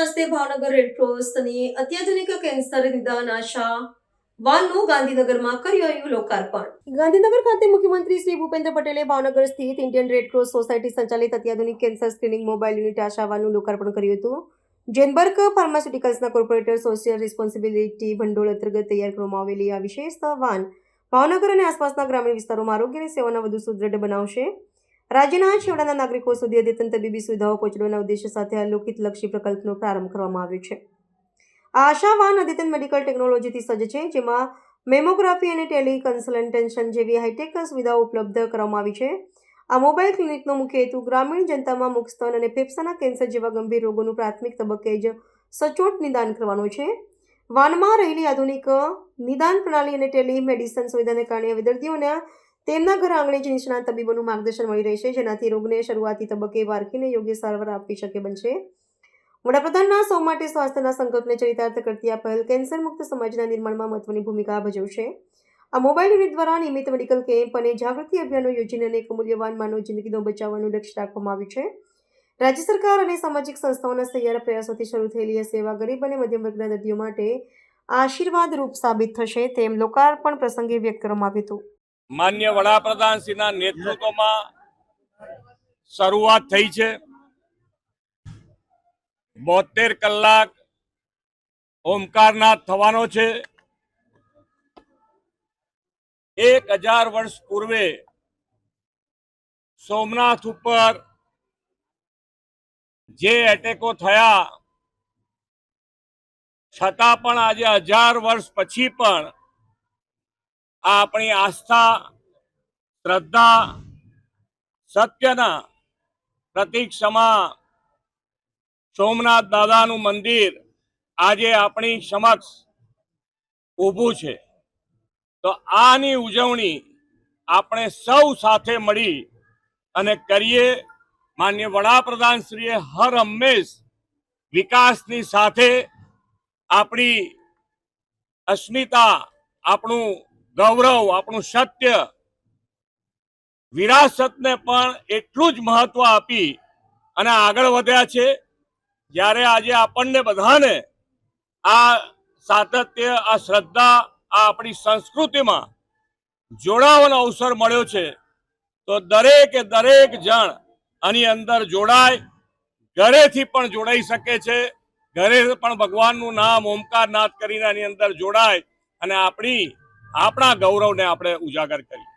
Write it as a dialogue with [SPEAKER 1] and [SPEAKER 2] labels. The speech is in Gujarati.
[SPEAKER 1] વડાપ્રધાનના હસ્તે ભાવનગર રેડક્રોસની અત્યાધુનિક કેન્સર નિદાન આશા વાનનું ગાંધીનગરમાં કર્યું લોકાર્પણ। ગાંધીનગર ખાતે મુખ્યમંત્રી શ્રી ભૂપેન્દ્ર પટેલે ભાવનગર સ્થિત ઇન્ડિયન રેડક્રોસ સોસાયટી સંચાલિત અત્યાધુનિક કેન્સર સ્ક્રીનિંગ મોબાઈલ યુનિટ આશા વાનનું લોકાર્પણ કર્યું હતું। જેનબર્ગ ફાર્માસ્યુટિકલ્સના કોર્પોરેટર સોશિયલ રિસ્પોન્સિબિલિટી ભંડોળ અંતર્ગત તૈયાર કરવામાં આવેલી આ વિશેષ વાન ભાવનગર અને આસપાસના ગ્રામીણ વિસ્તારોમાં આરોગ્યની સેવાના વધુ સુદૃઢ બનાવશે। રાજ્યના છેવાડાના નાગરિકો સુધી અદ્યતન તબીબી સુવિધાઓ પહોંચાડવાના ઉદ્દેશ્ય સાથે આ લોકહિતલક્ષી પ્રકલ્પનો પ્રારંભ કરવામાં આવ્યો છે। આ આશા વાન અદ્યતન મેડિકલ ટેકનોલોજીથી સજ્જ છે, જેમાં મેમોગ્રાફી અને ટેલી કન્સલ્ટેશન જેવી હાઈટેક સુવિધાઓ ઉપલબ્ધ કરવામાં આવી છે। આ મોબાઈલ ક્લિનિકનો મુખ્ય હેતુ ગ્રામીણ જનતામાં મુખ સ્તન અને ફેફસાના કેન્સર જેવા ગંભીર રોગોનું પ્રાથમિક તબક્કે જ સચોટ નિદાન કરવાનો છે। વાનમાં રહેલી આધુનિક નિદાન પ્રણાલી અને ટેલી મેડિસિન સુવિધાને કારણે હવે દર્દીઓને તેમના ઘર આંગણે જ નિષ્ણાત તબીબોનું માર્ગદર્શન મળી રહેશે, જેનાથી રોગને શરૂઆતી તબક્કે પારખીને યોગ્ય સારવાર આપવી શક્ય બનશે। વડાપ્રધાનના સૌ માટે સ્વાસ્થ્યના સંકલ્પને ચરિતાર્થ કરતી આ પહેલ કેન્સર મુક્ત સમાજના નિર્માણમાં મહત્વની ભૂમિકા ભજવશે। આ મોબાઈલ યુનિટ દ્વારા નિયમિત મેડિકલ કેમ્પ અને જાગૃતિ અભિયાનો યોજીને અનેક મૂલ્યવાન માનવ જિંદગીનો બચાવવાનું લક્ષ્ય રાખવામાં આવ્યું છે। રાજ્ય સરકાર અને સામાજિક સંસ્થાઓના સહિયારા પ્રયાસોથી શરૂ થયેલી આ સેવા ગરીબ અને મધ્યમ વર્ગના દર્દીઓ માટે આશીર્વાદ રૂપ સાબિત થશે, તેમ લોકાર્પણ પ્રસંગે વ્યક્ત કરવામાં આવ્યું હતું।
[SPEAKER 2] માન્ય વડાપ્રધાનશ્રીના નેતૃત્વમાં શરૂઆત થઈ છે। 72 કલાક ઓમકારનાથ થવાનો છે। 1000 વર્ષ પૂર્વે સોમનાથ ઉપર જે એટેકો થયા, છતાં પણ આજે 1000 વર્ષ પછી પણ આપણી આસ્થા, શ્રદ્ધા, સત્યના પ્રતીક સમા સોમનાથ દાદાનું મંદિર આજે આપણી સમક્ષ ઊભું છે। તો આની ઉજવણી આપણે સૌ સાથે મળી અને કરીએ। માન્ય વડાપ્રધાનશ્રીએ હર હંમેશ વિકાસની સાથે આપણી અસ્મિતા, આપણું ગૌરવ, આપણું સત્ય, વિરાસતને પણ એટલું જ મહત્વ આપી અને આગળ વધ્યા છે। જ્યારે આજે આપણને બધાને આ સાતત્ય, આ શ્રદ્ધા, આ આપણી સંસ્કૃતિમાં જોડાવાનો અવસર મળ્યો છે, તો દરેકે દરેક જણ આની અંદર જોડાય, ઘરેથી પણ જોડાઈ શકે છે। ઘરે પણ ભગવાનનું નામ ઓમકારનાથ કરીને આની અંદર જોડાય અને આપણા ગૌરવને આપણે ઉજાગર કરીએ।